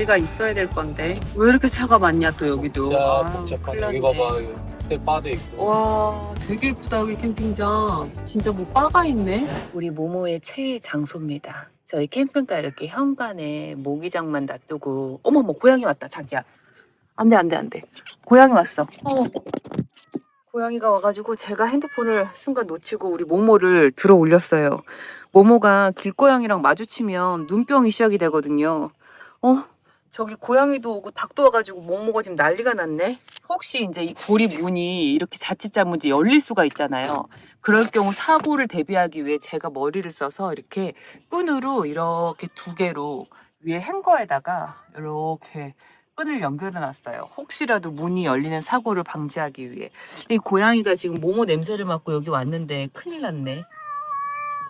자리가 있어야 될 건데 왜 이렇게 차가 많냐 또 여기도. 진짜 복잡하네. 여기 봐봐. 호텔 바도 있고. 와 되게 예쁘다 여기 캠핑장. 진짜 뭐 바가 있네. 우리 모모의 최애 장소입니다. 저희 캠핑카 이렇게 현관에 모기장만 놔두고 어머머 고양이 왔다 자기야. 안돼 안돼 안돼. 고양이 왔어. 고양이가 와가지고 제가 핸드폰을 순간 놓치고 우리 모모를 들어 올렸어요. 모모가 길고양이랑 마주치면 눈병이 시작이 되거든요. 저기 고양이도 오고 닭도 와가지고 모모가 지금 난리가 났네. 혹시 이제 이 고리 문이 이렇게 자칫 잘못 이제 열릴 수가 있잖아요. 그럴 경우 사고를 대비하기 위해 제가 머리를 써서 이렇게 끈으로 이렇게 두 개로 위에 행거에다가 이렇게 끈을 연결해 놨어요. 혹시라도 문이 열리는 사고를 방지하기 위해. 이 고양이가 지금 모모 냄새를 맡고 여기 왔는데 큰일 났네.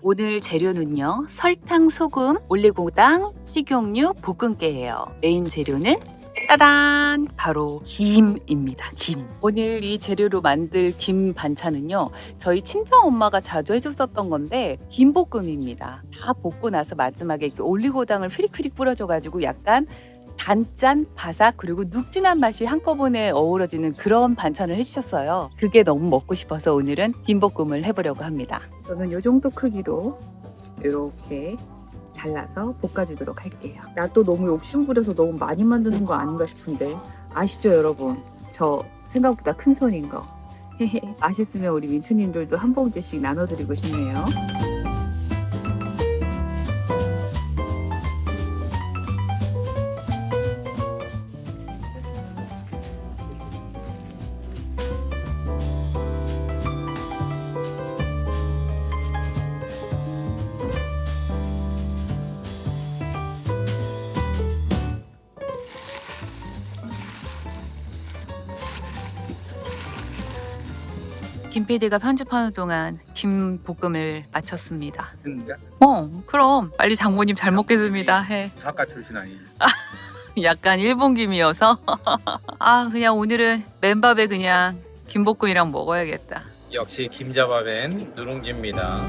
오늘 재료는요. 설탕, 소금, 올리고당, 식용유, 볶음깨예요. 메인 재료는 따단! 바로 김입니다. 김. 오늘 이 재료로 만들 김 반찬은요. 저희 친정엄마가 자주 해줬었던 건데 김볶음입니다. 다 볶고 나서 마지막에 이렇게 올리고당을 휘릭휘릭 뿌려줘가지고 약간 단짠, 바삭, 그리고 눅진한 맛이 한꺼번에 어우러지는 그런 반찬을 해주셨어요. 그게 너무 먹고 싶어서 오늘은 김볶음을 해보려고 합니다. 저는 이 정도 크기로 이렇게 잘라서 볶아주도록 할게요. 나 또 너무 욕심 부려서 너무 많이 만드는 거 아닌가 싶은데 아시죠 여러분? 저 생각보다 큰 손인 거. 맛있으면 우리 민트님들도 한 봉지씩 나눠드리고 싶네요. 김 PD가 편집하는 동안 김볶음을 마쳤습니다. 했는데? 그럼 빨리 장모님 잘 먹겠습니다 해. 사과 출신 아니지? 약간 일본 김이어서 그냥 오늘은 맨밥에 그냥 김볶음이랑 먹어야겠다. 역시 김자밥엔 누룽지입니다.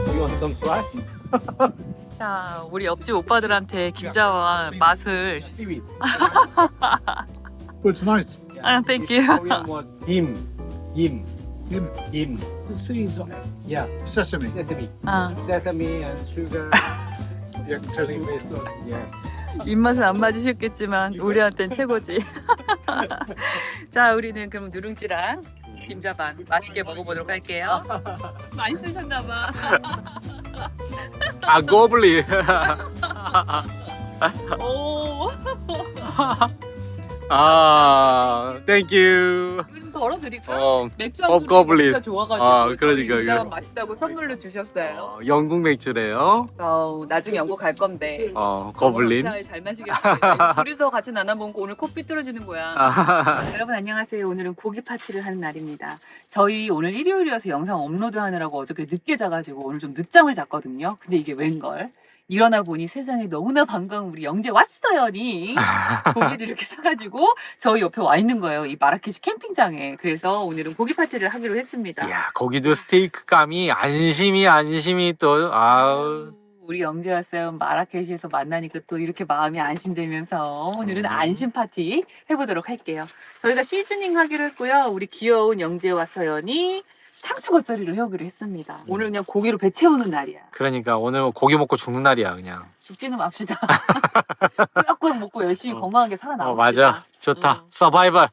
You want some fry? 자, 우리 옆집 오빠들한테 김자와 맛을 Seaweed. Good tonight. thank you. Korean word 김. 김. Kim, 김. the seeds of Yeah. sesame. Sesame. 아, Sesame and sugar. Yeah, telling me. Yeah. 입맛은 안 맞으셨겠지만 우리한텐 최고지. 자, 우리는 그럼 누룽지랑 김자반 맛있게 먹어보도록 할게요. 많이 쓰셨나봐. 아, 고블린. 오, 아, thank you. 이거 좀 덜어드릴까? 맥주 법 한 거블린. 진짜 좋아가지고 그러니까 진짜 이거. 맛있다고 선물로 주셨어요. 영국 맥주래요. 나중에 영국 갈 건데. 거블린. 감사히 잘 마시겠습니다. 둘이서 같이 나눠 먹고 오늘 코피 떨어지는 거야. 여러분 안녕하세요. 오늘은 고기 파티를 하는 날입니다. 저희 오늘 일요일이어서 영상 업로드 하느라고 어저께 늦게 자가지고 오늘 좀 늦잠을 잤거든요. 근데 이게 웬걸? 일어나 보니 세상에 너무나 반가운 우리 영재 왔어요니 고기를 이렇게 사가지고 저희 옆에 와 있는 거예요. 이 마라케시 캠핑장에. 그래서 오늘은 고기 파티를 하기로 했습니다. 야, 거기도 스테이크감이 안심이 또 아우. 우리 영재 왔어요. 마라케시에서 만나니까 또 이렇게 마음이 안심되면서 오늘은 안심 파티 해보도록 할게요. 저희가 시즈닝 하기로 했고요. 우리 귀여운 영재 왔어요니 상추 겉절이를 해오기로 했습니다. 오늘 그냥 고기로 배 채우는 날이야. 그러니까 오늘 고기 먹고 죽는 날이야 그냥. 죽지는 맙시다. 꾸역꾸역 먹고 열심히 건강하게 살아남읍시다. 맞아. 좋다. 서바이벌.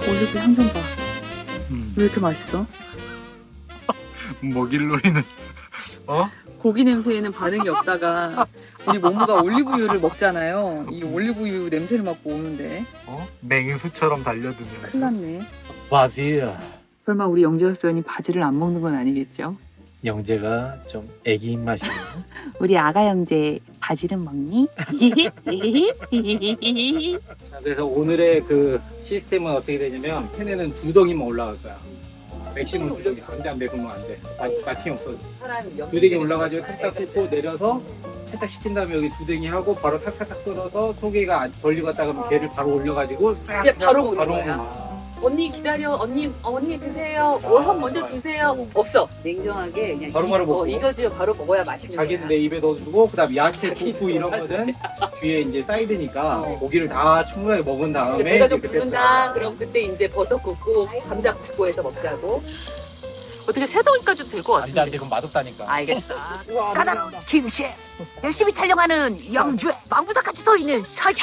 올리브 향 좀 봐. 왜 이렇게 맛있어? 먹일놀이는 고기 냄새에는 반응이 없다가 우리 모모가 올리브유를 먹잖아요. 이 올리브유 냄새를 맡고 오는데 맹수처럼 달려드는. 큰일 났네. 바질. 설마 우리 영재 학생이 바지를 안 먹는 건 아니겠죠? 영재가 좀 애기 입맛이에요. 우리 아가 형제 바지는 먹니? 자, 그래서 오늘의 그 시스템은 어떻게 되냐면 팬에는 2덩이만 올라갈 거야. 맥시멈 2덩이. 안돼 안돼 그러면 안 돼. 마킹 없어. 2덩이 올라가지고 뚝딱 꽂고 내려서 살짝 식힌 다음에 여기 2덩이 하고 바로 싹싹싹 썰어서 소개가 벌리고 갔다 가면 걔를 바로 올려가지고 싹 그냥 바로 먹는 바로 거야? 먹는 거야. 언니 기다려, 언니 드세요. 한 먼저 드세요. 없어. 냉정하게 그냥 바로바로 먹고. 이거지요. 바로 먹어야 맛있는 자기는 거야. 내 입에 넣어주고 그다음 야채 국부 이런 거는 뒤에 이제 사이드니까 고기를 다 충분하게 먹은 다음에 배가 좀 이제 그때 부른다. 그럼 그때 이제 버섯 굽고 감자 굽고 해서 먹자고. 어떻게 세 덩이까지 될 것 같은데? 안돼 그럼 맛없다니까. 알겠어. 까다로운 김씨 열심히 촬영하는 영주에 망부사같이 서 있는 서현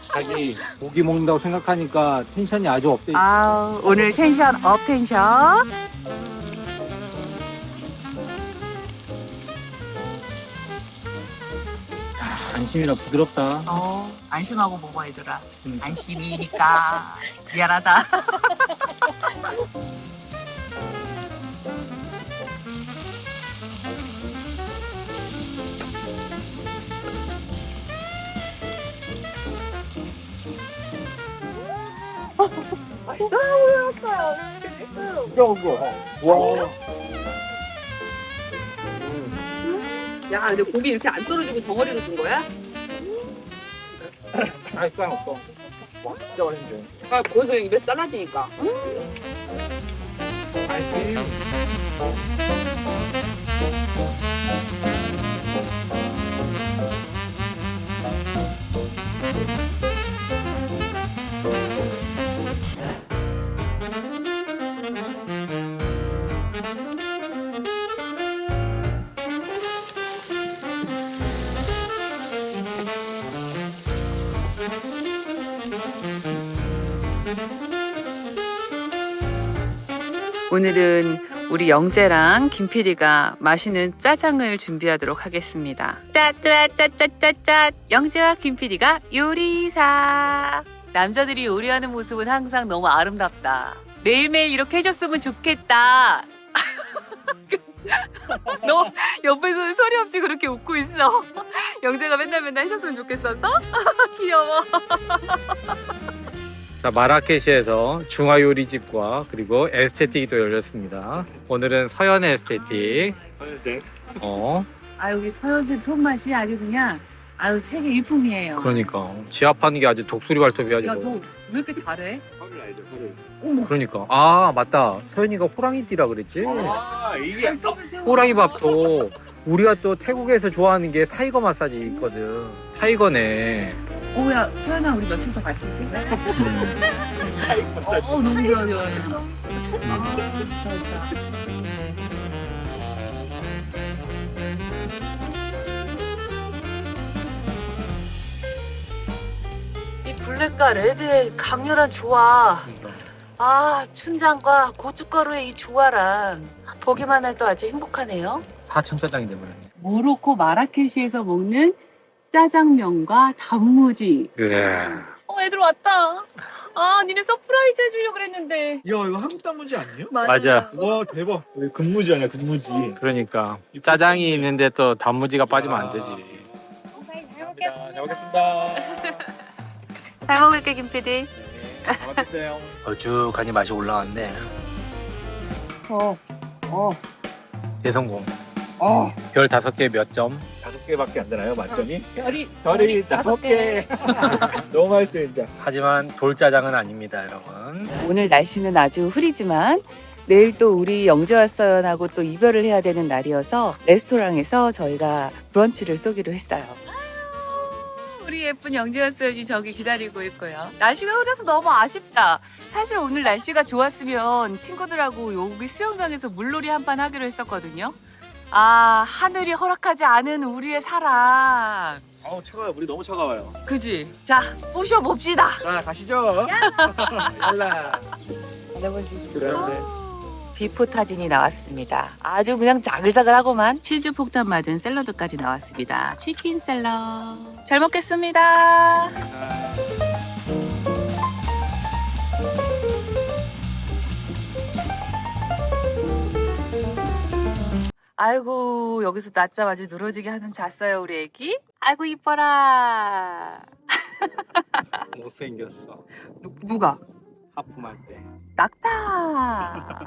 자기 고기 먹는다고 생각하니까 텐션이 아주 업돼. 아 오늘 텐션 업 텐션 안심이라 부드럽다. 안심하고 먹어 얘들아 안심이니까 미안하다 와. 야, 근데 고기 이렇게 안 썰어주고 덩어리로 준 거야? 아이 쌀 없어. 와 진짜 맛있는데. 아, 거기서 입에 싸라지니까. 아이스크림. 오늘은 우리 영재랑 김PD가 맛있는 짜장을 준비하도록 하겠습니다. 짜짜짜짜짜짜 영재와 김PD가 요리사. 남자들이 요리하는 모습은 항상 너무 아름답다. 매일매일 이렇게 해줬으면 좋겠다. 너 옆에서 소리 없이 그렇게 웃고 있어. 영재가 맨날 해줬으면 좋겠었어? 귀여워. 자 마라케시에서 중화요리집과 그리고 에스테틱이 또 열렸습니다. 오늘은 서연의 에스테틱. 서현쌤. 아유, 우리 서현쌤 손맛이 아주 그냥 아유 세계 일품이에요. 그러니까 지압하는 게 아주 독수리 발톱이 아주. 야, 너 왜 이렇게 잘해? 화를 알죠, 화를. 어머. 그러니까 아 맞다 서연이가 호랑이띠라 그랬지. 아, 이게 호랑이 밥도 우리가 또 태국에서 좋아하는 게 타이거 마사지 있거든. 타이거네. 오야, 서연아 우리 며칠 더 같이 있을까? 너무 좋아 좋아. 좋다 좋다. 이 블랙과 레드의 강렬한 조화. 아, 춘장과 고춧가루의 이 조화란 보기만 해도 아주 행복하네요. 사천짜장이 되버렸네. 모로코 마라케시에서 먹는 짜장면과 단무지. 그래. 애들 왔다. 아, 니네 서프라이즈 해주려고 그랬는데. 야, 이거 한국 단무지 아니에요? 맞아. 와, 대박. 여기 근무지 아니야, 근무지. 그러니까 짜장이 있는데 또 단무지가 빠지면 안 되지. 잘 먹겠습니다. 잘 먹을게, 김PD. 네, 잘 먹겠어요. 걸쭉하니 맛이 올라왔네. 대성공. 별 5개 몇 점? 5개밖에 안 되나요, 만점이? 별이 5개. 너무 맛있어요, 진짜. 하지만 돌짜장은 아닙니다, 여러분. 오늘 날씨는 아주 흐리지만 내일 또 우리 영재와 서연하고 또 이별을 해야 되는 날이어서 레스토랑에서 저희가 브런치를 쏘기로 했어요. 우리 예쁜 영재와 서연이 저기 기다리고 있고요. 날씨가 흐려서 너무 아쉽다. 사실 오늘 날씨가 좋았으면 친구들하고 여기 수영장에서 물놀이 한 판 하기로 했었거든요. 아, 하늘이 허락하지 않은 우리의 사랑. 아우, 차가워요. 물이 너무 차가워요. 그지? 자, 부셔봅시다. 자, 가시죠. 알라. 그래. 비포 타진이 나왔습니다. 아주 그냥 자글자글하고만 치즈 폭탄 맞은 샐러드까지 나왔습니다. 치킨 샐러드. 잘 먹겠습니다. 아이고 여기서 낮잠 아주 늘어지게 한숨 잤어요 우리 애기. 아이고 이뻐라. 못생겼어. 누가? 하품할 때. 낙타.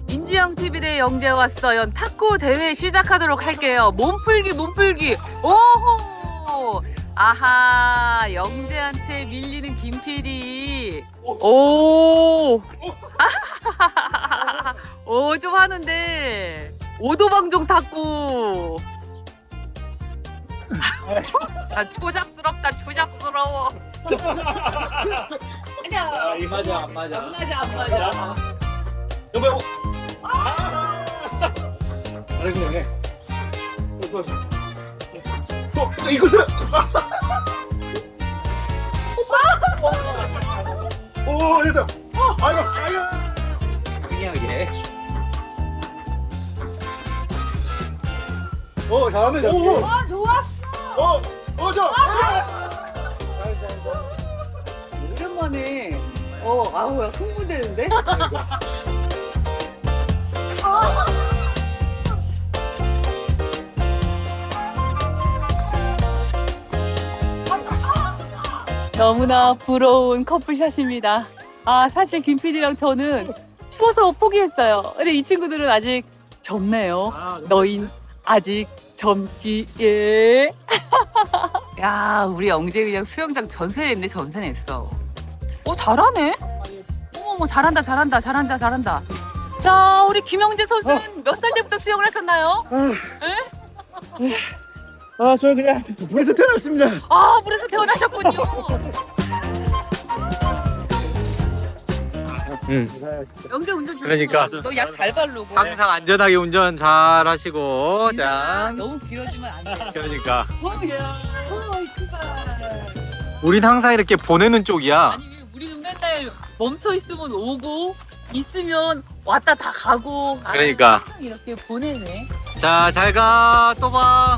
인지영 TV 대 영재 왔어요. 탁구 대회 시작하도록 할게요. 몸풀기. 오호. 아하 영재한테 밀리는 김 PD. 오. 오 좀 하는데 오도방정 탁구. 자 초작스럽다 초작스러워. 아, 이 맞아 안 맞아. 안 맞아. 여보. 알겠네. 네. 이것은. 오 됐다. 아이고. 특이하게. 잘하네. 오. 좋았어. 저. 오랜만에 아우야 흥분되는데? 너무나 부러운 커플샷입니다. 아 사실 김 PD랑 저는 추워서 포기했어요. 근데 이 친구들은 아직 젊네요. 너흰 아직 젊기에. 야 우리 영재 그냥 수영장 전세 냈네. 전세 냈어. 잘하네. 어머 잘한다. 자 우리 김영재 선수는 몇 살 때부터 수영을 하셨나요? 저는 그냥 물에서 태어났습니다. 아 물에서 태어나셨군요. 영재 운전 좋았어. 그러니까. 너 약 잘 바르고. 항상 안전하게 운전 잘 하시고. 자. 너무 길어지면 안 돼. 그러니까. 출발. 우린 항상 이렇게 보내는 쪽이야. 아니 우리는 맨날 멈춰 있으면 오고 있으면 왔다 다 가고. 그러니까. 항상 이렇게 보내네. 자, 잘 가. 또 봐.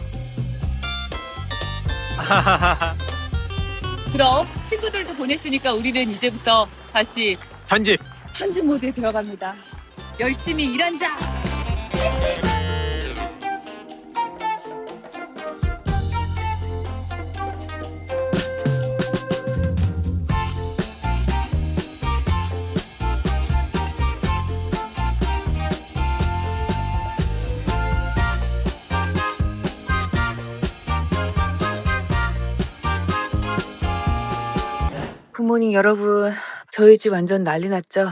그럼 친구들도 보냈으니까 우리는 이제부터 다시 편집. 편집 모드에 들어갑니다. 열심히 일한 자. 굿모닝 여러분. 저희 집 완전 난리 났죠?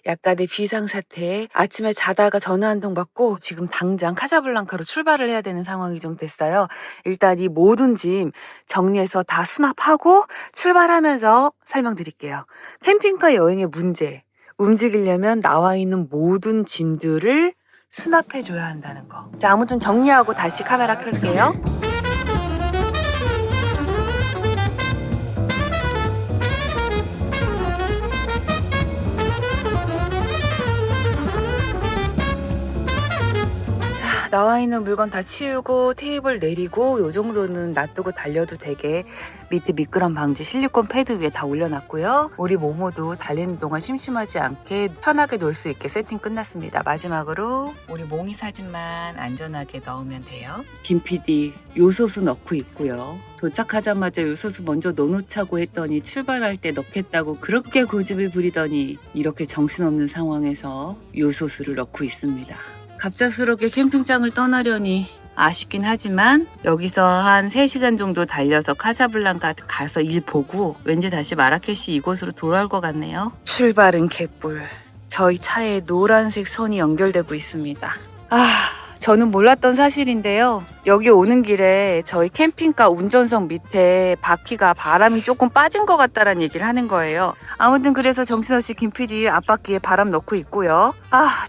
약간의 비상사태. 아침에 자다가 전화 한 통 받고 지금 당장 카사블랑카로 출발을 해야 되는 상황이 좀 됐어요. 일단 이 모든 짐 정리해서 다 수납하고 출발하면서 설명드릴게요. 캠핑카 여행의 문제. 움직이려면 나와 있는 모든 짐들을 수납해줘야 한다는 거. 자, 아무튼 정리하고 다시 카메라 켤게요. 나와 있는 물건 다 치우고 테이블 내리고 요 정도는 놔두고 달려도 되게 밑에 미끄럼 방지 실리콘 패드 위에 다 올려놨고요. 우리 모모도 달리는 동안 심심하지 않게 편하게 놀 수 있게 세팅 끝났습니다. 마지막으로 우리 몽이 사진만 안전하게 넣으면 돼요. 김 PD 요소수 넣고 있고요. 도착하자마자 요소수 먼저 넣어놓자고 했더니 출발할 때 넣겠다고 그렇게 고집을 부리더니 이렇게 정신없는 상황에서 요소수를 넣고 있습니다. 갑작스럽게 캠핑장을 떠나려니 아쉽긴 하지만 여기서 한 3시간 정도 달려서 카사블랑카 가서 일 보고 왠지 다시 마라케시 이곳으로 돌아올 것 같네요. 출발은 개뿔. 저희 차에 노란색 선이 연결되고 있습니다. 저는 몰랐던 사실인데요. 여기 오는 길에 저희 캠핑카 운전석 밑에 바퀴가 바람이 조금 빠진 것 같다라는 얘기를 하는 거예요. 아무튼 그래서 정신없이 김 PD 앞바퀴에 바람 넣고 있고요.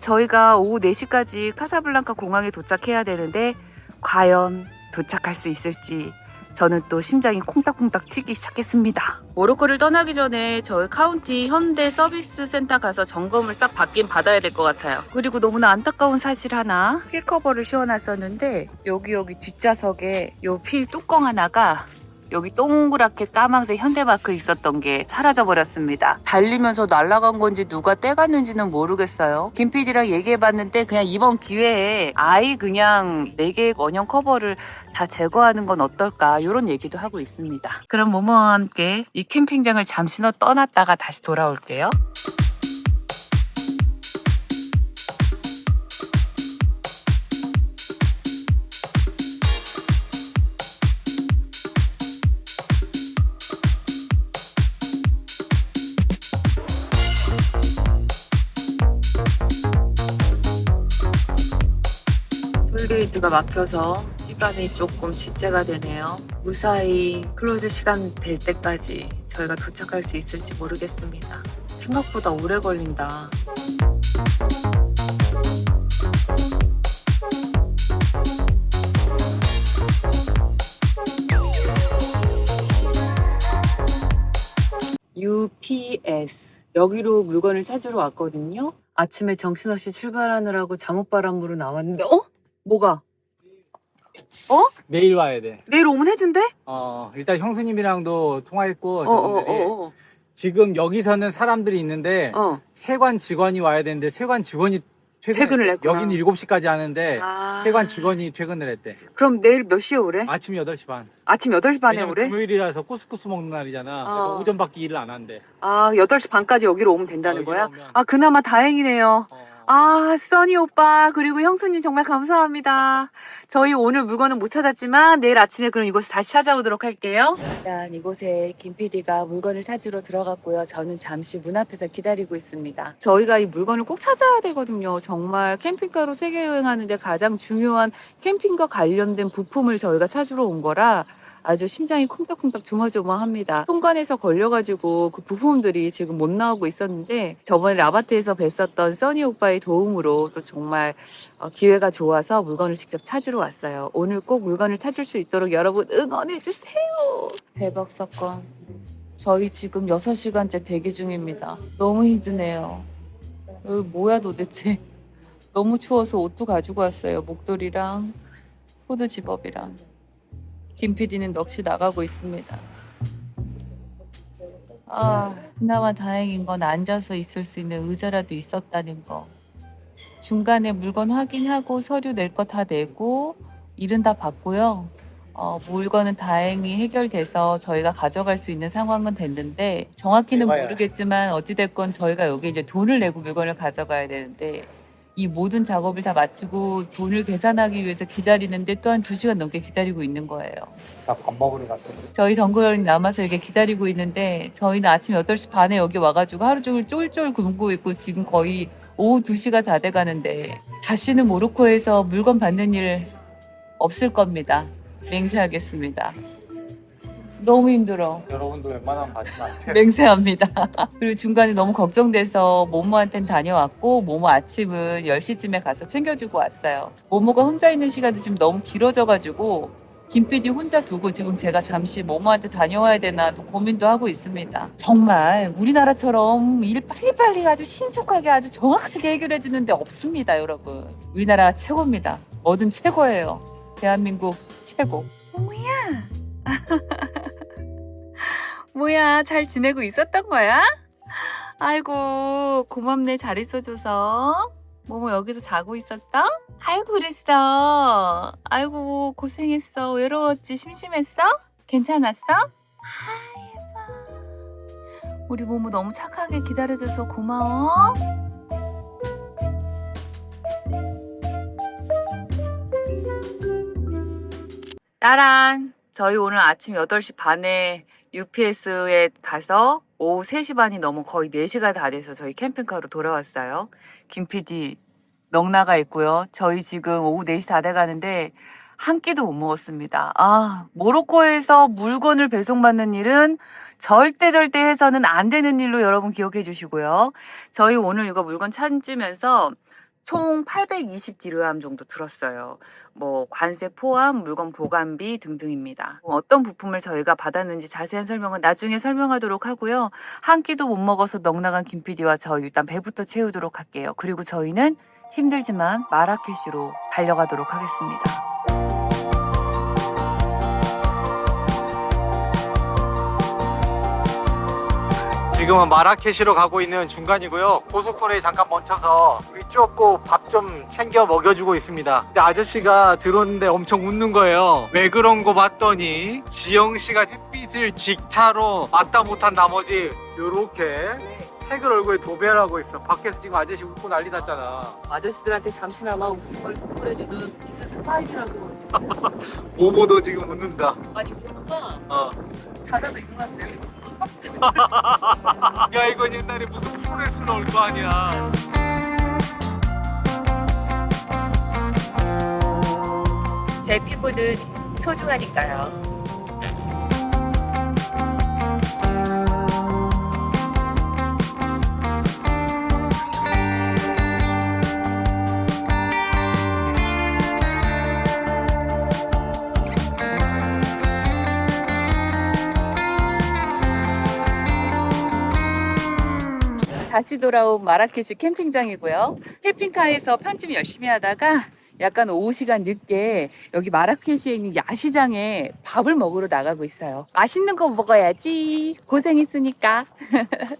저희가 오후 4시까지 카사블랑카 공항에 도착해야 되는데 과연 도착할 수 있을지 저는 또 심장이 콩닥콩닥 튀기 시작했습니다. 모로코를 떠나기 전에 저희 카운티 현대 서비스 센터 가서 점검을 싹 받긴 받아야 될 것 같아요. 그리고 너무나 안타까운 사실 하나, 필 커버를 씌워놨었는데 여기 뒷좌석에 요 필 뚜껑 하나가 여기 동그랗게 까만색 현대마크 있었던 게 사라져버렸습니다. 달리면서 날아간 건지 누가 떼갔는지는 모르겠어요. 김 PD랑 얘기해봤는데 그냥 이번 기회에 아예 그냥 4개의 원형 커버를 다 제거하는 건 어떨까 이런 얘기도 하고 있습니다. 그럼 모모와 함께 이 캠핑장을 잠시 떠났다가 다시 돌아올게요. 톨게이트가 막혀서 시간이 조금 지체가 되네요. 무사히 클로즈 시간 될 때까지 저희가 도착할 수 있을지 모르겠습니다. 생각보다 오래 걸린다. UPS 여기로 물건을 찾으러 왔거든요. 아침에 정신없이 출발하느라고 잠옷바람으로 나왔는데 뭐가? 내일 와야 돼. 내일 오면 해준대? 일단 형수님이랑도 통화했고 저분들이 지금 여기서는 사람들이 있는데 세관 직원이 와야 되는데 세관 직원이 퇴근을 했구나. 여기는 7시까지 하는데 세관 직원이 퇴근을 했대. 그럼 내일 몇 시에 오래? 아침 8시 반. 아침 8시 반에 왜냐면 오래? 금요일이라서 쿠스쿠스 먹는 날이잖아. 그래서 오전밖에 일을 안 한대. 8시 반까지 여기로 오면 된다는 거야? 여기로 오면. 그나마 다행이네요. 써니 오빠 그리고 형수님 정말 감사합니다. 저희 오늘 물건은 못 찾았지만 내일 아침에 그럼 이곳에 다시 찾아오도록 할게요. 일단 이곳에 김 PD가 물건을 찾으러 들어갔고요. 저는 잠시 문 앞에서 기다리고 있습니다. 저희가 이 물건을 꼭 찾아야 되거든요. 정말 캠핑카로 세계 여행하는데 가장 중요한 캠핑과 관련된 부품을 저희가 찾으러 온 거라 아주 심장이 콩닥콩닥 조마조마합니다. 통관에서 걸려가지고 그 부품들이 지금 못 나오고 있었는데 저번에 라바트에서 뵀었던 써니 오빠의 도움으로 또 정말 기회가 좋아서 물건을 직접 찾으러 왔어요. 오늘 꼭 물건을 찾을 수 있도록 여러분 응원해주세요. 대박 사건. 저희 지금 6시간째 대기 중입니다. 너무 힘드네요. 여기 뭐야 도대체. 너무 추워서 옷도 가지고 왔어요. 목도리랑 후드 집업이랑. 김 PD는 넋이 나가고 있습니다. 그나마 다행인 건 앉아서 있을 수 있는 의자라도 있었다는 거. 중간에 물건 확인하고 서류 낼 거 다 내고 일은 다 받고요. 물건은 다행히 해결돼서 저희가 가져갈 수 있는 상황은 됐는데 정확히는 모르겠지만 어찌됐건 저희가 여기 이제 돈을 내고 물건을 가져가야 되는데 이 모든 작업을 다 마치고 돈을 계산하기 위해서 기다리는데 또한 2시간 넘게 기다리고 있는 거예요. 다 밥 먹으러 갔어. 저희 덩그러니 남아서 이렇게 기다리고 있는데 저희는 아침 8시 반에 여기 와가지고 하루 종일 쫄쫄 굶고 있고 지금 거의 오후 2시가 다 돼가는데 다시는 모로코에서 물건 받는 일 없을 겁니다. 맹세하겠습니다. 너무 힘들어. 여러분도 웬만하면 받지 마세요. 맹세합니다. 그리고 중간에 너무 걱정돼서 모모한테는 다녀왔고 모모 아침은 10시쯤에 가서 챙겨주고 왔어요. 모모가 혼자 있는 시간이 좀 너무 길어져가지고 김 PD 혼자 두고 지금 제가 잠시 모모한테 다녀와야 되나 또 고민도 하고 있습니다. 정말 우리나라처럼 일 빨리빨리 아주 신속하게 아주 정확하게 해결해 주는 데 없습니다, 여러분. 우리나라가 최고입니다. 뭐든 최고예요. 대한민국 최고. 모모야. 뭐야, 잘 지내고 있었던 거야? 아이고, 고맙네. 잘 있어줘서. 모모 여기서 자고 있었다? 아이고, 그랬어. 아이고, 고생했어. 외로웠지? 심심했어? 괜찮았어? 아이고. 우리 모모 너무 착하게 기다려줘서 고마워. 따란! 저희 오늘 아침 8시 반에 UPS에 가서 오후 3시 반이 넘어 거의 4시가 다 돼서 저희 캠핑카로 돌아왔어요. 김 PD 넉나가 있고요. 저희 지금 오후 4시 다 돼가는데 한 끼도 못 먹었습니다. 모로코에서 물건을 배송받는 일은 절대 해서는 안 되는 일로 여러분 기억해 주시고요. 저희 오늘 이거 물건 찾으면서 총 820 디르함 정도 들었어요. 뭐 관세 포함, 물건 보관비 등등입니다. 어떤 부품을 저희가 받았는지 자세한 설명은 나중에 설명하도록 하고요. 한 끼도 못 먹어서 넉나간 김 PD와 저희 일단 배부터 채우도록 할게요. 그리고 저희는 힘들지만 마라케시로 달려가도록 하겠습니다. 지금은 마라케시로 가고 있는 중간이고요. 고속도로에 잠깐 멈춰서 우리 쪼꼬 밥 좀 챙겨 먹여주고 있습니다. 근데 아저씨가 들어오는데 엄청 웃는 거예요. 왜 그런 거 봤더니 지영씨가 햇빛을 직타로 맞다 못한 나머지 요렇게 팩을 얼굴에 도배를 하고 있어. 밖에서 지금 아저씨 웃고 난리 났잖아. 아저씨들한테 잠시나마 웃음을 선물해주는 미스 스마일이라고. 모모도 지금 웃는다. 아니 뭔가 어. 자다가 일어났네요. 야 이건 옛날에 무슨 프로레슬러 나올 거 아니야. 제 피부는 소중하니까요. 다시 돌아온 마라케시 캠핑장이고요. 캠핑카에서 편집 열심히 하다가 약간 오후 시간 늦게 여기 마라케시에 있는 야시장에 밥을 먹으러 나가고 있어요. 맛있는 거 먹어야지. 고생했으니까.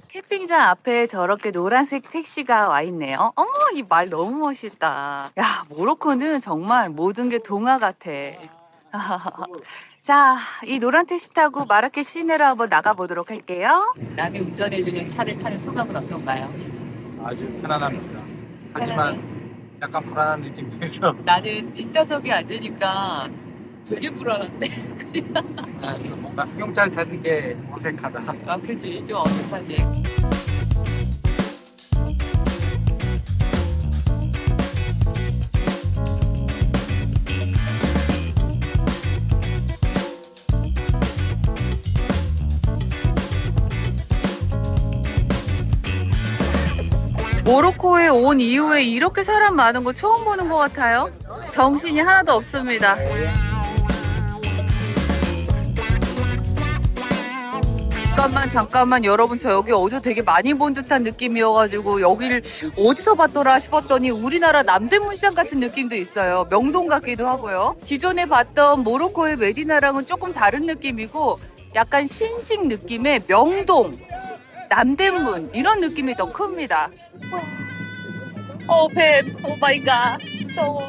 캠핑장 앞에 저렇게 노란색 택시가 와 있네요. 어머, 이 말 너무 멋있다. 야, 모로코는 정말 모든 게 동화 같아. 자, 이 노란 택시 타고 마라케시 시내로 한번 나가보도록 할게요. 남이 운전해주는 차를 타는 소감은 어떤가요? 아주 편안합니다. 하지만 약간 불안한 느낌도 있어. 나는 뒷좌석에 앉으니까 되게 불안한데. 뭔가 승용차를 타는 게 어색하다. 아, 그치. 좀 어색하지. 모로코에 온 이후에 이렇게 사람 많은 거 처음 보는 것 같아요. 정신이 하나도 없습니다. 잠깐만 여러분, 저 여기 어디서 되게 많이 본 듯한 느낌이어가지고 여기를 어디서 봤더라 싶었더니 우리나라 남대문 시장 같은 느낌도 있어요. 명동 같기도 하고요. 기존에 봤던 모로코의 메디나랑은 조금 다른 느낌이고 약간 신식 느낌의 명동, 남대문 이런 느낌이 더 큽니다. 뱀, 오 마이 갓, 무서워.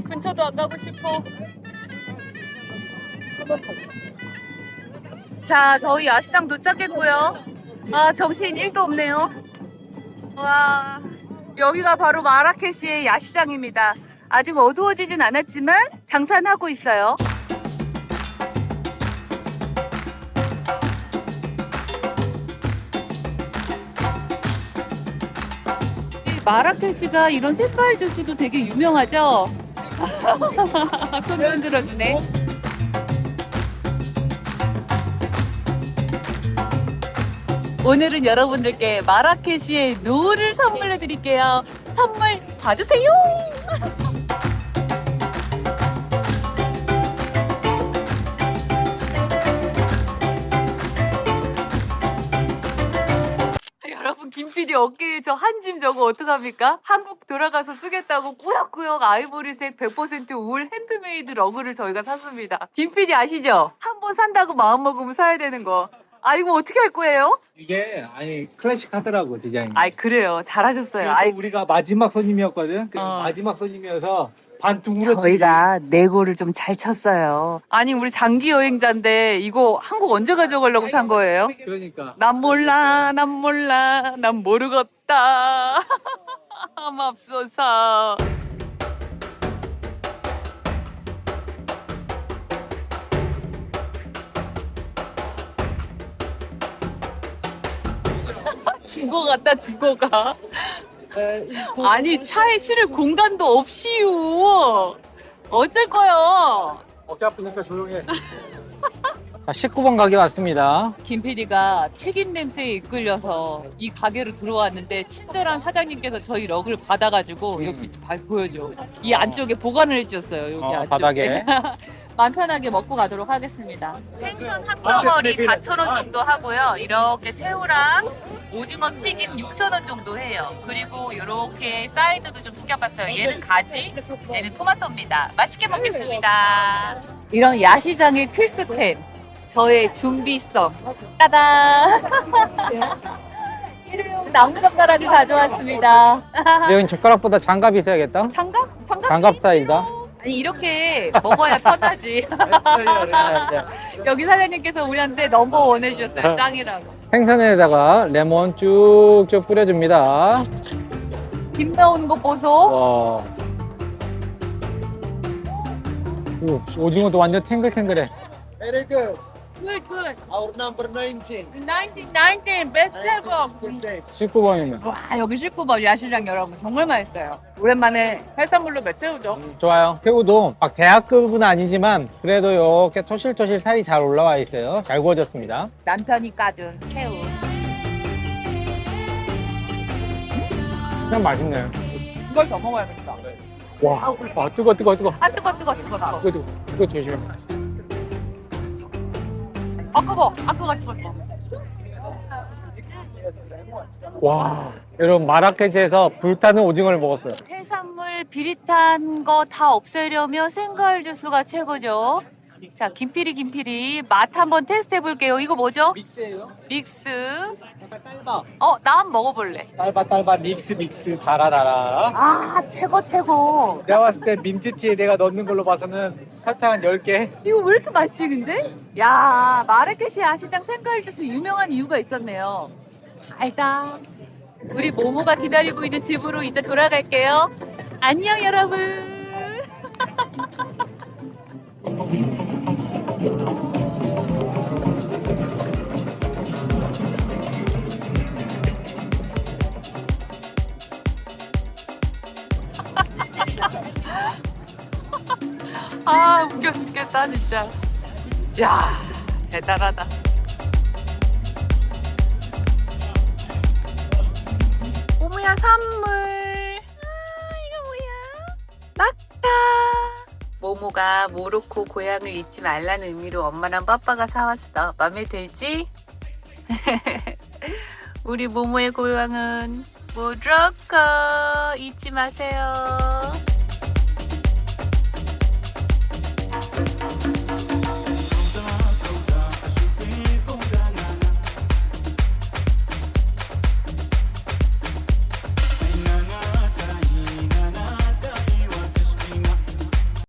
근처도 안 가고 싶어. 자, 저희 야시장 도착했고요. 아, 정신 1도 없네요. 와, 여기가 바로 마라케시의 야시장입니다. 아직 어두워지진 않았지만 장사는 하고 있어요. 마라케시가 이런 색깔 주스도 되게 유명하죠? 손 흔들어주네. 오늘은 여러분들께 마라케시의 노를 선물해 드릴게요. 선물 받으세요. 여러분, 김PD 어깨에 저 한 짐 저거 어떡합니까? 한국 돌아가서 쓰겠다고 꾸역꾸역 아이보리색 100% 울 핸드메이드 러그를 저희가 샀습니다. 김PD 아시죠? 한 번 산다고 마음먹으면 사야 되는 거. 아, 이거 어떻게 할 거예요? 이게 아니 클래식하더라고 디자인이. 아이, 그래요. 잘하셨어요. 아이, 우리가 마지막 손님이었거든. 마지막 손님이어서 반둥으로 저희가 내고를 좀 잘 쳤어요. 아니, 우리 장기 여행자인데 이거 한국 언제 가져가려고 산 거예요? 그러니까 난 몰라, 난 모르겠다. 맙소사. 죽어갔다, 죽어가. 아니, 차에 실을 공간도 없이요. 어쩔 거요? 어깨 아프니까 조용해. 자, 19번 가게 왔습니다. 김 PD가 책임 냄새에 이끌려서 이 가게로 들어왔는데 친절한 사장님께서 저희 러그를 받아가지고 여기 보여줘. 이 안쪽에 보관을 해주셨어요. 여기 안쪽에. 바닥에. 마음 편하게 먹고 가도록 하겠습니다. 생선 한 덩어리 4,000원 정도 하고요. 이렇게 새우랑 오징어 튀김 6,000원 정도 해요. 그리고 이렇게 사이드도 좀 시켜봤어요. 얘는 가지, 얘는 토마토입니다. 맛있게 먹겠습니다. 이런 야시장의 필수템. 저의 준비성. 따단! 일회용 나무젓가락을 가져왔습니다. 여긴 젓가락보다 장갑이 있어야겠다. 장갑? 장갑 스타일이다. 아니 이렇게 먹어야 편하지. 여기 사장님께서 우리한테 넘버원 해주셨어요. 짱이라고. 생선에다가 레몬 쭉쭉 뿌려줍니다. 김 나오는 거 보소. 와. 오, 오징어도 완전 탱글탱글해. Very good. Good, good. Our number 19. 19, best ever. Good days. 19번이면. 와 여기 19번 야시장 여러분 정말 맛있어요. 오랜만에 해산물로 매채우죠. 좋아요. 새우도 막 대학급은 아니지만 그래도 이렇게 토실토실 살이 잘 올라와 있어요. 잘 구워졌습니다. 남편이 까준 새우. 그냥 맛있네. 이걸 더 먹어야겠다. 와, 아, 뜨거. 아 뜨거. 이거 조심해. 아까가 뜨거. 와, 여러분 마라케치에서 불타는 오징어를 먹었어요. 해산물 비릿한 거 다 없애려면 생과일 주스가 최고죠. 자 김피리 맛 한번 테스트 해볼게요. 이거 뭐죠? 믹스예요. 믹스. 약간 딸바. 나 한번 먹어볼래. 딸바 믹스 달아. 아 최고. 내가 봤을 때 민트티에 내가 넣는 걸로 봐서는 설탕 한 10개. 이거 왜 이렇게 맛있지 근데? 야 마라케시 야시장 생과일 주스 유명한 이유가 있었네요. 달다. 우리 모모가 기다리고 있는 집으로 이제 돌아갈게요. 안녕 여러분. 아 웃겨 죽겠다 진짜. 야 대단하다. 모모야 선물. 이거 뭐야? 낙타. 모모가 모로코 고향을 잊지 말라는 의미로 엄마랑 빠빠가 사왔어. 맘에 들지? 우리 모모의 고향은 모로코 잊지 마세요.